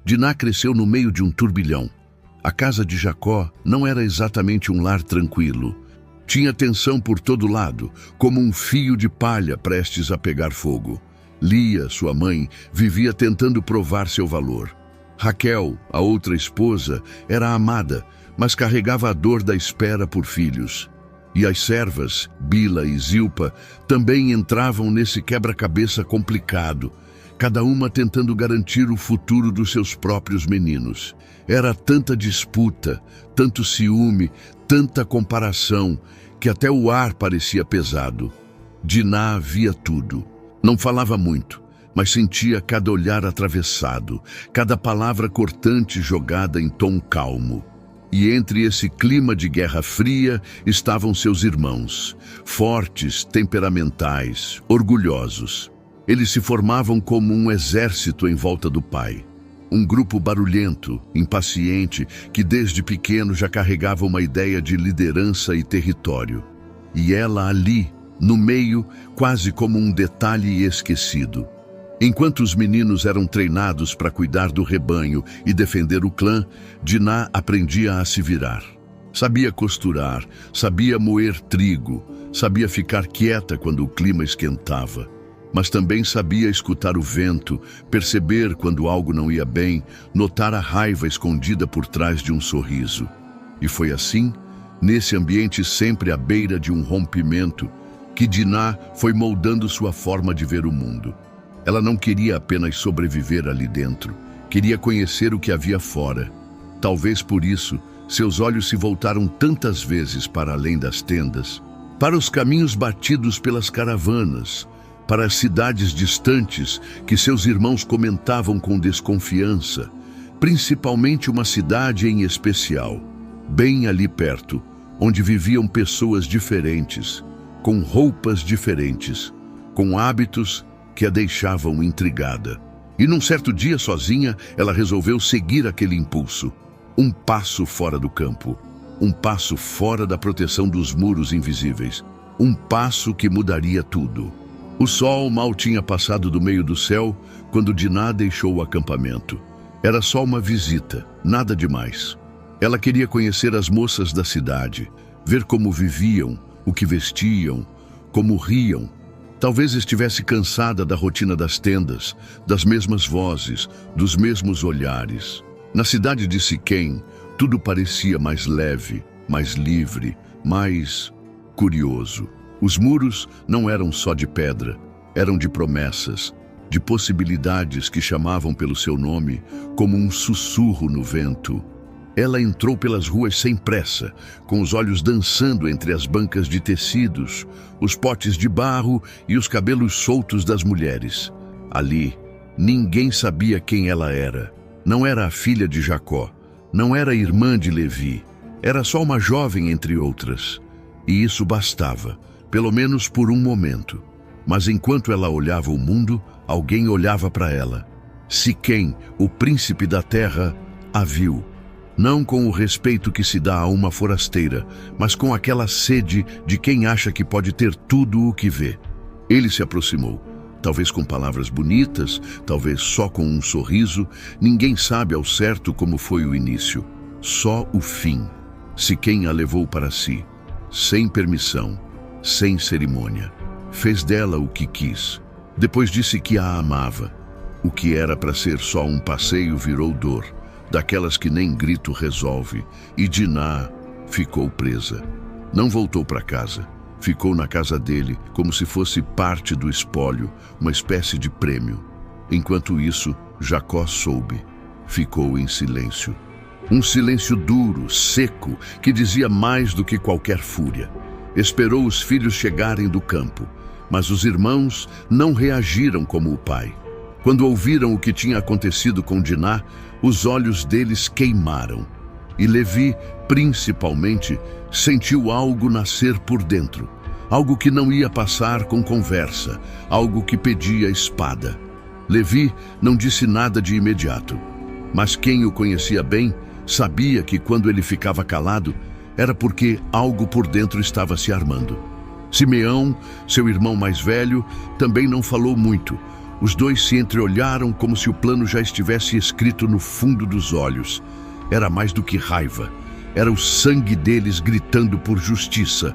Diná cresceu no meio de um turbilhão. A casa de Jacó não era exatamente um lar tranquilo. Tinha tensão por todo lado, como um fio de palha prestes a pegar fogo. Lia, sua mãe, vivia tentando provar seu valor. Raquel, a outra esposa, era amada, mas carregava a dor da espera por filhos. E as servas, Bila e Zilpa, também entravam nesse quebra-cabeça complicado, cada uma tentando garantir o futuro dos seus próprios meninos. Era tanta disputa, tanto ciúme, tanta comparação, que até o ar parecia pesado. Diná via tudo. Não falava muito, mas sentia cada olhar atravessado, cada palavra cortante jogada em tom calmo. E entre esse clima de guerra fria estavam seus irmãos, fortes, temperamentais, orgulhosos. Eles se formavam como um exército em volta do pai. Um grupo barulhento, impaciente, que desde pequeno já carregava uma ideia de liderança e território. E ela ali, no meio, quase como um detalhe esquecido. Enquanto os meninos eram treinados para cuidar do rebanho e defender o clã, Diná aprendia a se virar. Sabia costurar, sabia moer trigo, sabia ficar quieta quando o clima esquentava. Mas também sabia escutar o vento, perceber quando algo não ia bem, notar a raiva escondida por trás de um sorriso. E foi assim, nesse ambiente sempre à beira de um rompimento, que Diná foi moldando sua forma de ver o mundo. Ela não queria apenas sobreviver ali dentro, queria conhecer o que havia fora. Talvez por isso, seus olhos se voltaram tantas vezes para além das tendas, para os caminhos batidos pelas caravanas, para as cidades distantes que seus irmãos comentavam com desconfiança, principalmente uma cidade em especial, bem ali perto, onde viviam pessoas diferentes, com roupas diferentes, com hábitos que a deixavam intrigada. E num certo dia, sozinha, ela resolveu seguir aquele impulso. Um passo fora do campo, um passo fora da proteção dos muros invisíveis, um passo que mudaria tudo. O sol mal tinha passado do meio do céu quando Diná deixou o acampamento. Era só uma visita, nada demais. Ela queria conhecer as moças da cidade, ver como viviam, o que vestiam, como riam. Talvez estivesse cansada da rotina das tendas, das mesmas vozes, dos mesmos olhares. Na cidade de Siquém, tudo parecia mais leve, mais livre, mais curioso. Os muros não eram só de pedra, eram de promessas, de possibilidades que chamavam pelo seu nome, como um sussurro no vento. Ela entrou pelas ruas sem pressa, com os olhos dançando entre as bancas de tecidos, os potes de barro e os cabelos soltos das mulheres. Ali, ninguém sabia quem ela era. Não era a filha de Jacó, não era irmã de Levi, era só uma jovem entre outras. E isso bastava, pelo menos por um momento. Mas enquanto ela olhava o mundo, alguém olhava para ela. Siquém, o príncipe da terra, a viu. Não com o respeito que se dá a uma forasteira, mas com aquela sede de quem acha que pode ter tudo o que vê. Ele se aproximou, talvez com palavras bonitas, talvez só com um sorriso. Ninguém sabe ao certo como foi o início, só o fim. Siquém a levou para si, sem permissão, sem cerimônia. Fez dela o que quis. Depois disse que a amava. O que era para ser só um passeio virou dor, daquelas que nem grito resolve, e Diná ficou presa. Não voltou para casa. Ficou na casa dele, como se fosse parte do espólio, uma espécie de prêmio. Enquanto isso, Jacó soube. Ficou em silêncio. Um silêncio duro, seco, que dizia mais do que qualquer fúria. Esperou os filhos chegarem do campo, mas os irmãos não reagiram como o pai. Quando ouviram o que tinha acontecido com Diná, os olhos deles queimaram. E Levi, principalmente, sentiu algo nascer por dentro. Algo que não ia passar com conversa, algo que pedia espada. Levi não disse nada de imediato, mas quem o conhecia bem sabia que quando ele ficava calado, era porque algo por dentro estava se armando. Simeão, seu irmão mais velho, também não falou muito, Os dois se entreolharam como se o plano já estivesse escrito no fundo dos olhos. Era mais do que raiva. Era o sangue deles gritando por justiça.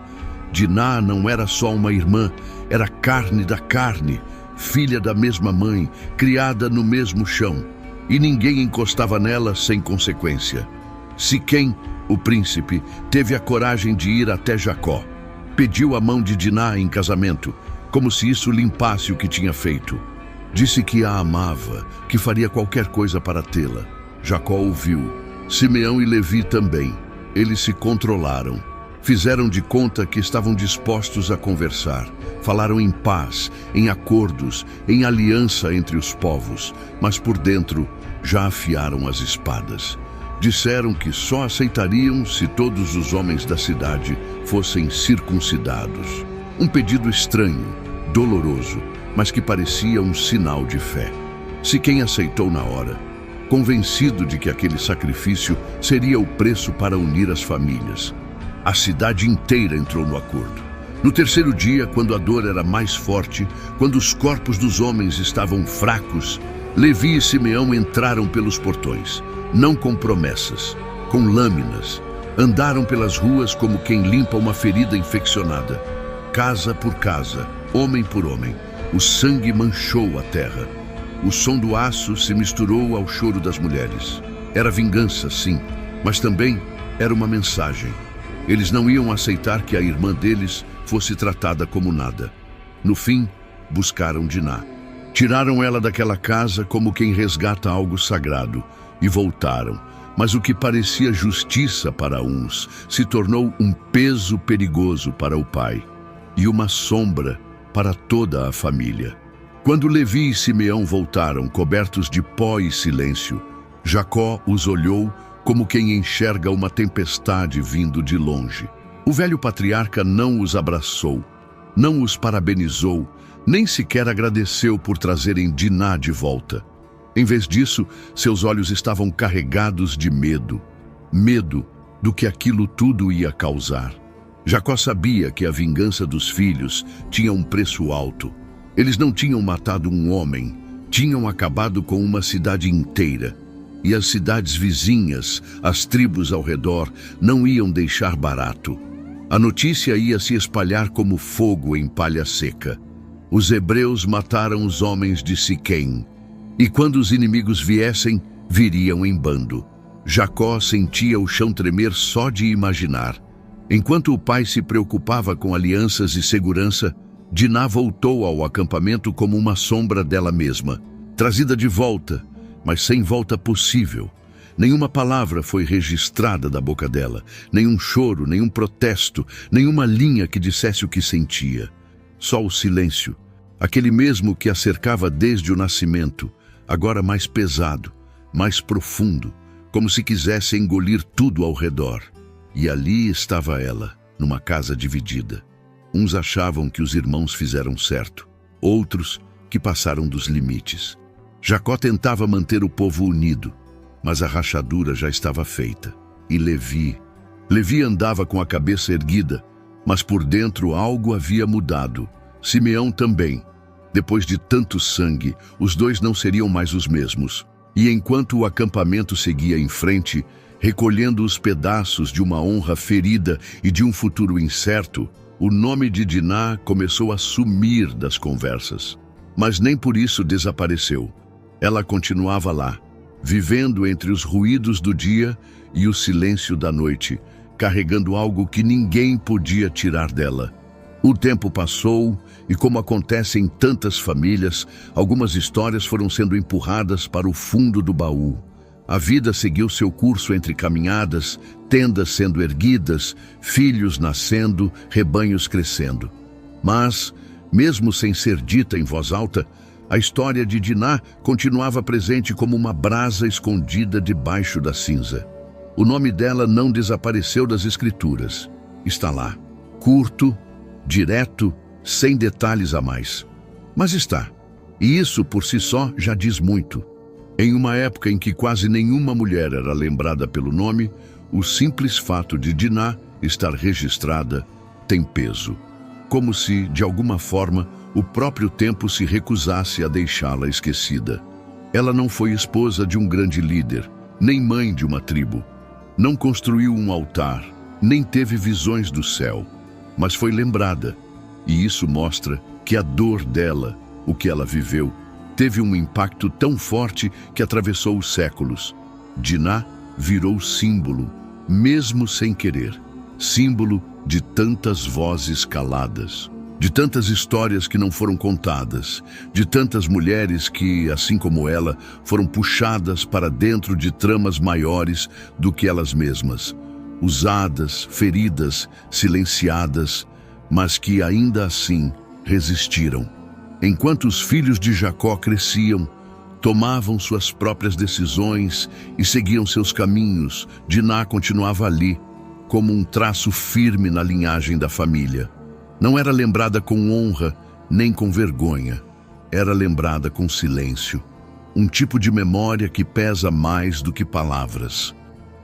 Diná não era só uma irmã, era carne da carne, filha da mesma mãe, criada no mesmo chão. E ninguém encostava nela sem consequência. Siquém, o príncipe, teve a coragem de ir até Jacó. Pediu a mão de Diná em casamento, como se isso limpasse o que tinha feito. Disse que a amava, que faria qualquer coisa para tê-la. Jacó ouviu. Simeão e Levi também. Eles se controlaram. Fizeram de conta que estavam dispostos a conversar. Falaram em paz, em acordos, em aliança entre os povos. Mas por dentro já afiaram as espadas. Disseram que só aceitariam se todos os homens da cidade fossem circuncidados. Um pedido estranho, doloroso, mas que parecia um sinal de fé. Siquém aceitou na hora, convencido de que aquele sacrifício seria o preço para unir as famílias. A cidade inteira entrou no acordo. No terceiro dia, quando a dor era mais forte, quando os corpos dos homens estavam fracos, Levi e Simeão entraram pelos portões, não com promessas, com lâminas. Andaram pelas ruas como quem limpa uma ferida infeccionada. Casa por casa, homem por homem, o sangue manchou a terra. O som do aço se misturou ao choro das mulheres. Era vingança, sim, mas também era uma mensagem. Eles não iam aceitar que a irmã deles fosse tratada como nada. No fim, buscaram Diná. Tiraram ela daquela casa como quem resgata algo sagrado e voltaram. Mas o que parecia justiça para uns se tornou um peso perigoso para o pai e uma sombra para toda a família. Quando Levi e Simeão voltaram, cobertos de pó e silêncio, Jacó os olhou como quem enxerga uma tempestade vindo de longe. O velho patriarca não os abraçou, não os parabenizou, nem sequer agradeceu por trazerem Diná de volta. Em vez disso, seus olhos estavam carregados de medo. Medo do que aquilo tudo ia causar. Jacó sabia que a vingança dos filhos tinha um preço alto. Eles não tinham matado um homem, tinham acabado com uma cidade inteira. E as cidades vizinhas, as tribos ao redor, não iam deixar barato. A notícia ia se espalhar como fogo em palha seca. Os hebreus mataram os homens de Siquém. E quando os inimigos viessem, viriam em bando. Jacó sentia o chão tremer só de imaginar. Enquanto o pai se preocupava com alianças e segurança, Diná voltou ao acampamento como uma sombra dela mesma, trazida de volta, mas sem volta possível. Nenhuma palavra foi registrada da boca dela, nenhum choro, nenhum protesto, nenhuma linha que dissesse o que sentia. Só o silêncio, aquele mesmo que a cercava desde o nascimento, agora mais pesado, mais profundo, como se quisesse engolir tudo ao redor. E ali estava ela, numa casa dividida. Uns achavam que os irmãos fizeram certo, outros que passaram dos limites. Jacó tentava manter o povo unido, mas a rachadura já estava feita. E Levi andava com a cabeça erguida, mas por dentro algo havia mudado. Simeão também. Depois de tanto sangue, os dois não seriam mais os mesmos. E enquanto o acampamento seguia em frente, recolhendo os pedaços de uma honra ferida e de um futuro incerto, o nome de Diná começou a sumir das conversas. Mas nem por isso desapareceu. Ela continuava lá, vivendo entre os ruídos do dia e o silêncio da noite, carregando algo que ninguém podia tirar dela. O tempo passou e, como acontece em tantas famílias, algumas histórias foram sendo empurradas para o fundo do baú. A vida seguiu seu curso entre caminhadas, tendas sendo erguidas, filhos nascendo, rebanhos crescendo. Mas, mesmo sem ser dita em voz alta, a história de Diná continuava presente como uma brasa escondida debaixo da cinza. O nome dela não desapareceu das escrituras. Está lá, curto, direto, sem detalhes a mais. Mas está. E isso por si só já diz muito. Em uma época em que quase nenhuma mulher era lembrada pelo nome, o simples fato de Diná estar registrada tem peso. Como se, de alguma forma, o próprio tempo se recusasse a deixá-la esquecida. Ela não foi esposa de um grande líder, nem mãe de uma tribo. Não construiu um altar, nem teve visões do céu, mas foi lembrada. E isso mostra que a dor dela, o que ela viveu, teve um impacto tão forte que atravessou os séculos. Diná virou símbolo, mesmo sem querer, símbolo de tantas vozes caladas, de tantas histórias que não foram contadas, de tantas mulheres que, assim como ela, foram puxadas para dentro de tramas maiores do que elas mesmas, usadas, feridas, silenciadas, mas que ainda assim resistiram. Enquanto os filhos de Jacó cresciam, tomavam suas próprias decisões e seguiam seus caminhos, Diná continuava ali, como um traço firme na linhagem da família. Não era lembrada com honra, nem com vergonha. Era lembrada com silêncio. Um tipo de memória que pesa mais do que palavras.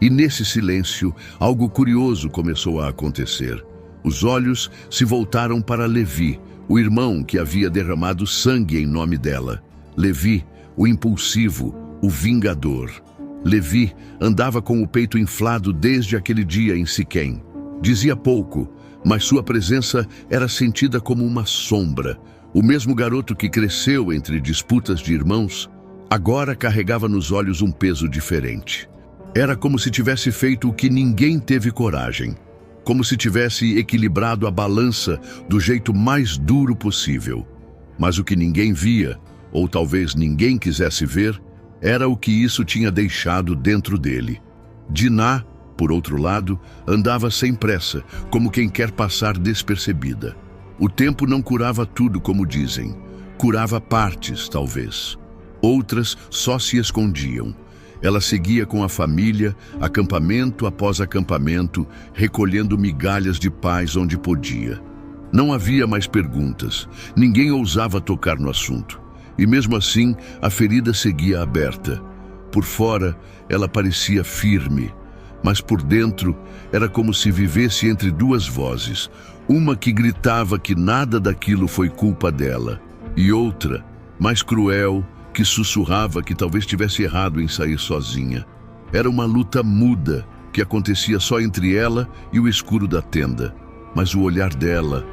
E nesse silêncio, algo curioso começou a acontecer. Os olhos se voltaram para Levi, o irmão que havia derramado sangue em nome dela. Levi, o impulsivo, o vingador. Levi andava com o peito inflado desde aquele dia em Siquém. Dizia pouco, mas sua presença era sentida como uma sombra. O mesmo garoto que cresceu entre disputas de irmãos, agora carregava nos olhos um peso diferente. Era como se tivesse feito o que ninguém teve coragem, como se tivesse equilibrado a balança do jeito mais duro possível. Mas o que ninguém via, ou talvez ninguém quisesse ver, era o que isso tinha deixado dentro dele. Diná, por outro lado, andava sem pressa, como quem quer passar despercebida. O tempo não curava tudo, como dizem. Curava partes, talvez. Outras só se escondiam. Ela seguia com a família, acampamento após acampamento, recolhendo migalhas de paz onde podia. Não havia mais perguntas. Ninguém ousava tocar no assunto. E mesmo assim, a ferida seguia aberta. Por fora, ela parecia firme, mas por dentro era como se vivesse entre duas vozes, uma que gritava que nada daquilo foi culpa dela, e outra, mais cruel, que sussurrava que talvez tivesse errado em sair sozinha. Era uma luta muda que acontecia só entre ela e o escuro da tenda. Mas o olhar dela,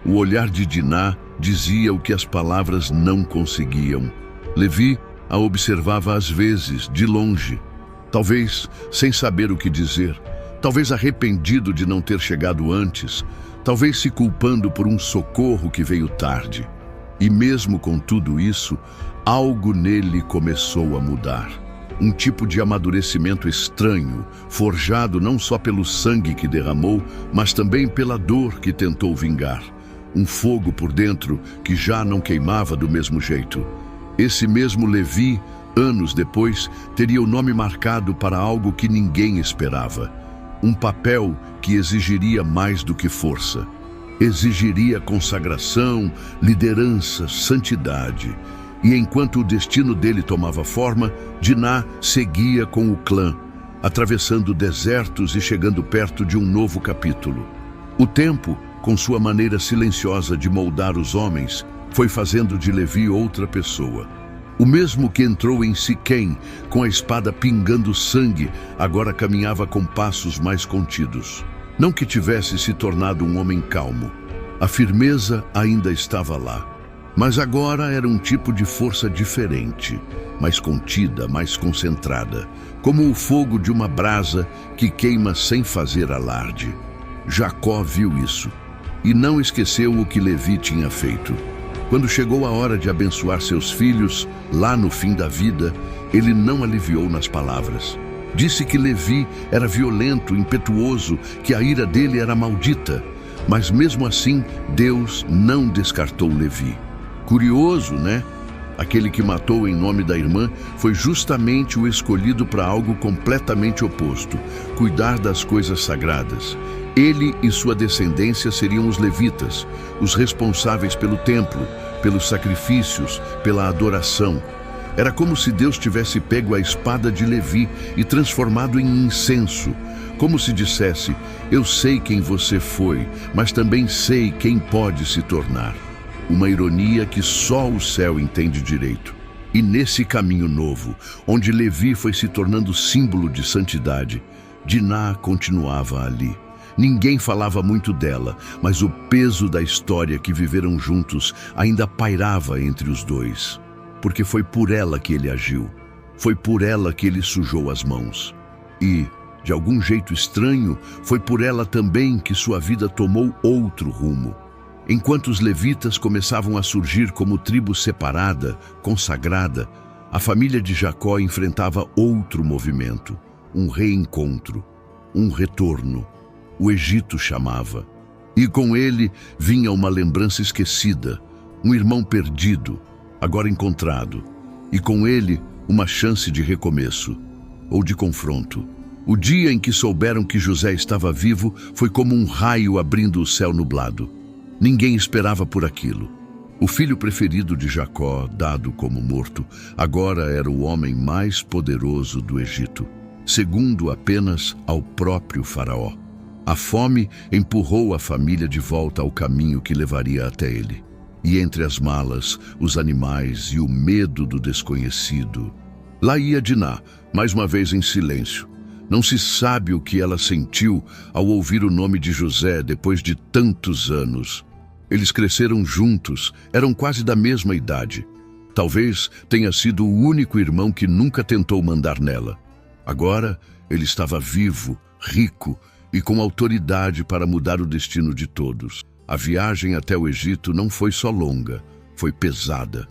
o olhar de Diná, dizia o que as palavras não conseguiam. Levi a observava às vezes, de longe, talvez sem saber o que dizer, talvez arrependido de não ter chegado antes, talvez se culpando por um socorro que veio tarde. E mesmo com tudo isso, algo nele começou a mudar. Um tipo de amadurecimento estranho, forjado não só pelo sangue que derramou, mas também pela dor que tentou vingar. Um fogo por dentro que já não queimava do mesmo jeito. Esse mesmo Levi, anos depois, teria o nome marcado para algo que ninguém esperava. Um papel que exigiria mais do que força. Exigiria consagração, liderança, santidade. E enquanto o destino dele tomava forma, Diná seguia com o clã, atravessando desertos e chegando perto de um novo capítulo. O tempo, com sua maneira silenciosa de moldar os homens, foi fazendo de Levi outra pessoa. O mesmo que entrou em Siquém, com a espada pingando sangue, agora caminhava com passos mais contidos. Não que tivesse se tornado um homem calmo. A firmeza ainda estava lá. Mas agora era um tipo de força diferente, mais contida, mais concentrada, como o fogo de uma brasa que queima sem fazer alarde. Jacó viu isso e não esqueceu o que Levi tinha feito. Quando chegou a hora de abençoar seus filhos, lá no fim da vida, ele não aliviou nas palavras. Disse que Levi era violento, impetuoso, que a ira dele era maldita. Mas mesmo assim, Deus não descartou Levi. Curioso, né? Aquele que matou em nome da irmã foi justamente o escolhido para algo completamente oposto, cuidar das coisas sagradas. Ele e sua descendência seriam os levitas, os responsáveis pelo templo, pelos sacrifícios, pela adoração. Era como se Deus tivesse pego a espada de Levi e transformado em incenso, como se dissesse: eu sei quem você foi, mas também sei quem pode se tornar. uma ironia que só o céu entende direito. E nesse caminho novo, onde Levi foi se tornando símbolo de santidade, Diná continuava ali. Ninguém falava muito dela, mas o peso da história que viveram juntos ainda pairava entre os dois. Porque foi por ela que ele agiu, foi por ela que ele sujou as mãos. E, de algum jeito estranho, foi por ela também que sua vida tomou outro rumo. Enquanto os levitas começavam a surgir como tribo separada, consagrada, a família de Jacó enfrentava outro movimento, um reencontro, um retorno. O Egito chamava. E com ele vinha uma lembrança esquecida, um irmão perdido, agora encontrado. E com ele uma chance de recomeço, ou de confronto. O dia em que souberam que José estava vivo foi como um raio abrindo o céu nublado. Ninguém esperava por aquilo. O filho preferido de Jacó, dado como morto, agora era o homem mais poderoso do Egito, segundo apenas ao próprio faraó. A fome empurrou a família de volta ao caminho que levaria até ele. E entre as malas, os animais e o medo do desconhecido. Lá ia Diná, mais uma vez em silêncio. Não se sabe o que ela sentiu ao ouvir o nome de José depois de tantos anos. Eles cresceram juntos, eram quase da mesma idade. Talvez tenha sido o único irmão que nunca tentou mandar nela. Agora, ele estava vivo, rico e com autoridade para mudar o destino de todos. A viagem até o Egito não foi só longa, foi pesada.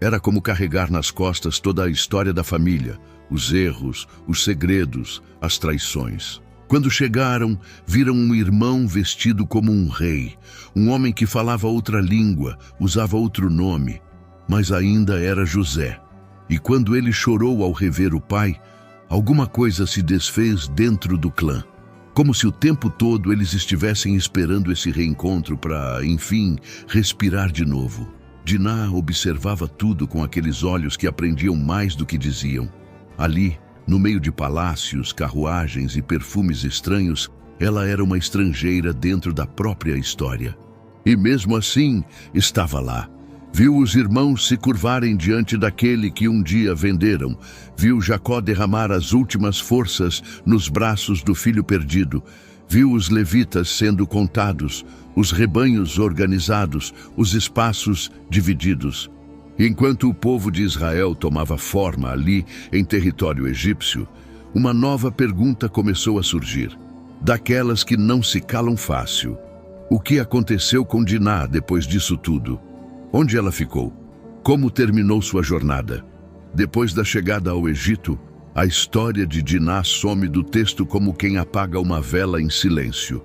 Era como carregar nas costas toda a história da família, os erros, os segredos, as traições. Quando chegaram, viram um irmão vestido como um rei, um homem que falava outra língua, usava outro nome, mas ainda era José. E quando ele chorou ao rever o pai, alguma coisa se desfez dentro do clã. Como se o tempo todo eles estivessem esperando esse reencontro para, enfim, respirar de novo. Diná observava tudo com aqueles olhos que aprendiam mais do que diziam. Ali, no meio de palácios, carruagens e perfumes estranhos, ela era uma estrangeira dentro da própria história. E mesmo assim, estava lá. Viu os irmãos se curvarem diante daquele que um dia venderam. Viu Jacó derramar as últimas forças nos braços do filho perdido. Viu os levitas sendo contados, os rebanhos organizados, os espaços divididos. Enquanto o povo de Israel tomava forma ali, em território egípcio, uma nova pergunta começou a surgir, daquelas que não se calam fácil. O que aconteceu com Diná depois disso tudo? Onde ela ficou? Como terminou sua jornada? Depois da chegada ao Egito, a história de Diná some do texto como quem apaga uma vela em silêncio.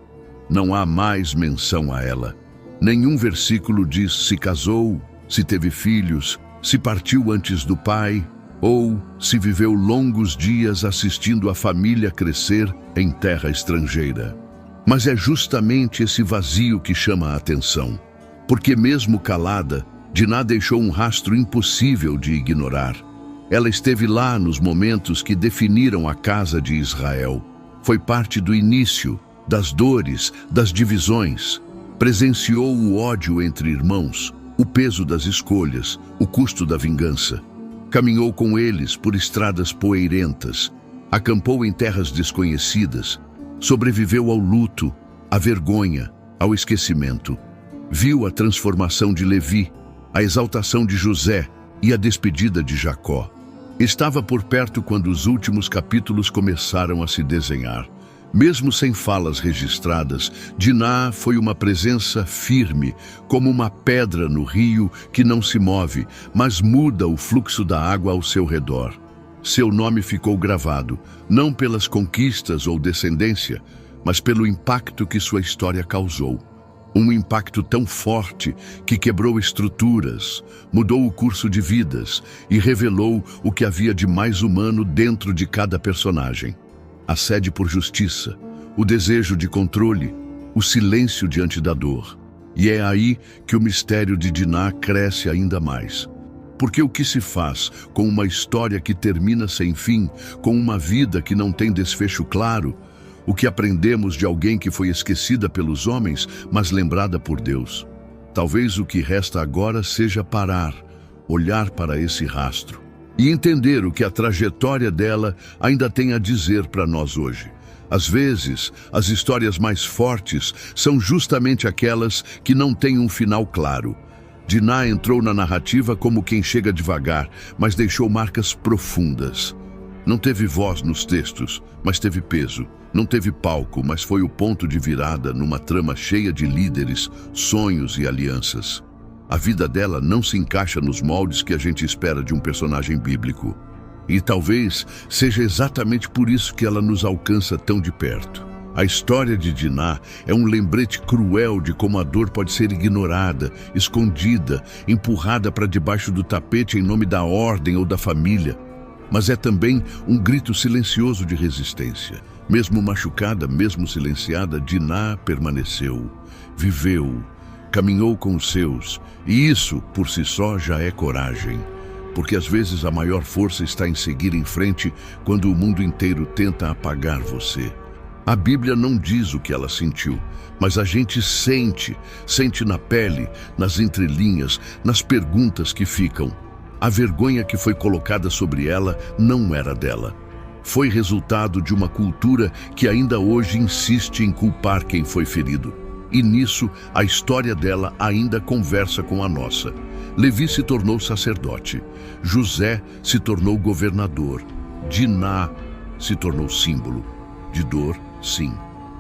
Não há mais menção a ela. Nenhum versículo diz se casou, se teve filhos, se partiu antes do pai, ou se viveu longos dias assistindo a família crescer em terra estrangeira. Mas é justamente esse vazio que chama a atenção, porque mesmo calada, Diná deixou um rastro impossível de ignorar. Ela esteve lá nos momentos que definiram a casa de Israel. Foi parte do início, das dores, das divisões. Presenciou o ódio entre irmãos, o peso das escolhas, o custo da vingança. Caminhou com eles por estradas poeirentas, acampou em terras desconhecidas, sobreviveu ao luto, à vergonha, ao esquecimento. Viu a transformação de Levi, a exaltação de José e a despedida de Jacó. Estava por perto quando os últimos capítulos começaram a se desenhar. Mesmo sem falas registradas, Diná foi uma presença firme, como uma pedra no rio que não se move, mas muda o fluxo da água ao seu redor. Seu nome ficou gravado, não pelas conquistas ou descendência, mas pelo impacto que sua história causou. Um impacto tão forte que quebrou estruturas, mudou o curso de vidas e revelou o que havia de mais humano dentro de cada personagem. A sede por justiça, o desejo de controle, o silêncio diante da dor. E é aí que o mistério de Diná cresce ainda mais. Porque o que se faz com uma história que termina sem fim, com uma vida que não tem desfecho claro? O que aprendemos de alguém que foi esquecida pelos homens, mas lembrada por Deus? Talvez o que resta agora seja parar, olhar para esse rastro e entender o que a trajetória dela ainda tem a dizer para nós hoje. Às vezes, as histórias mais fortes são justamente aquelas que não têm um final claro. Diná entrou na narrativa como quem chega devagar, mas deixou marcas profundas. Não teve voz nos textos, mas teve peso. Não teve palco, mas foi o ponto de virada numa trama cheia de líderes, sonhos e alianças. A vida dela não se encaixa nos moldes que a gente espera de um personagem bíblico. E talvez seja exatamente por isso que ela nos alcança tão de perto. A história de Diná é um lembrete cruel de como a dor pode ser ignorada, escondida, empurrada para debaixo do tapete em nome da ordem ou da família. Mas é também um grito silencioso de resistência. Mesmo machucada, mesmo silenciada, Diná permaneceu, viveu, caminhou com os seus, e isso, por si só, já é coragem. Porque às vezes a maior força está em seguir em frente quando o mundo inteiro tenta apagar você. A Bíblia não diz o que ela sentiu, mas a gente sente na pele, nas entrelinhas, nas perguntas que ficam. A vergonha que foi colocada sobre ela não era dela. Foi resultado de uma cultura que ainda hoje insiste em culpar quem foi ferido. E nisso, a história dela ainda conversa com a nossa. Levi se tornou sacerdote, José se tornou governador, Diná se tornou símbolo de dor, sim,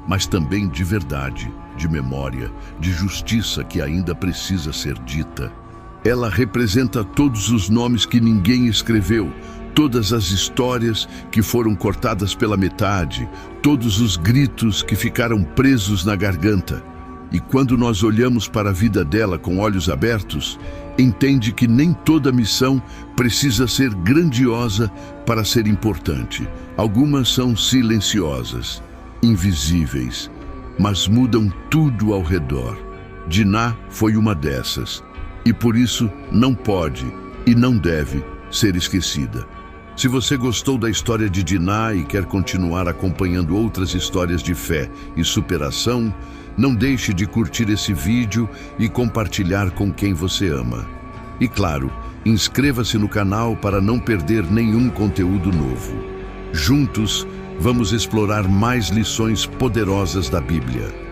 mas também de verdade, de memória, de justiça que ainda precisa ser dita. Ela representa todos os nomes que ninguém escreveu, todas as histórias que foram cortadas pela metade, todos os gritos que ficaram presos na garganta. E quando nós olhamos para a vida dela com olhos abertos, entende que nem toda missão precisa ser grandiosa para ser importante. Algumas são silenciosas, invisíveis, mas mudam tudo ao redor. Diná foi uma dessas, e por isso não pode e não deve ser esquecida. Se você gostou da história de Diná e quer continuar acompanhando outras histórias de fé e superação, não deixe de curtir esse vídeo e compartilhar com quem você ama. E claro, inscreva-se no canal para não perder nenhum conteúdo novo. Juntos, vamos explorar mais lições poderosas da Bíblia.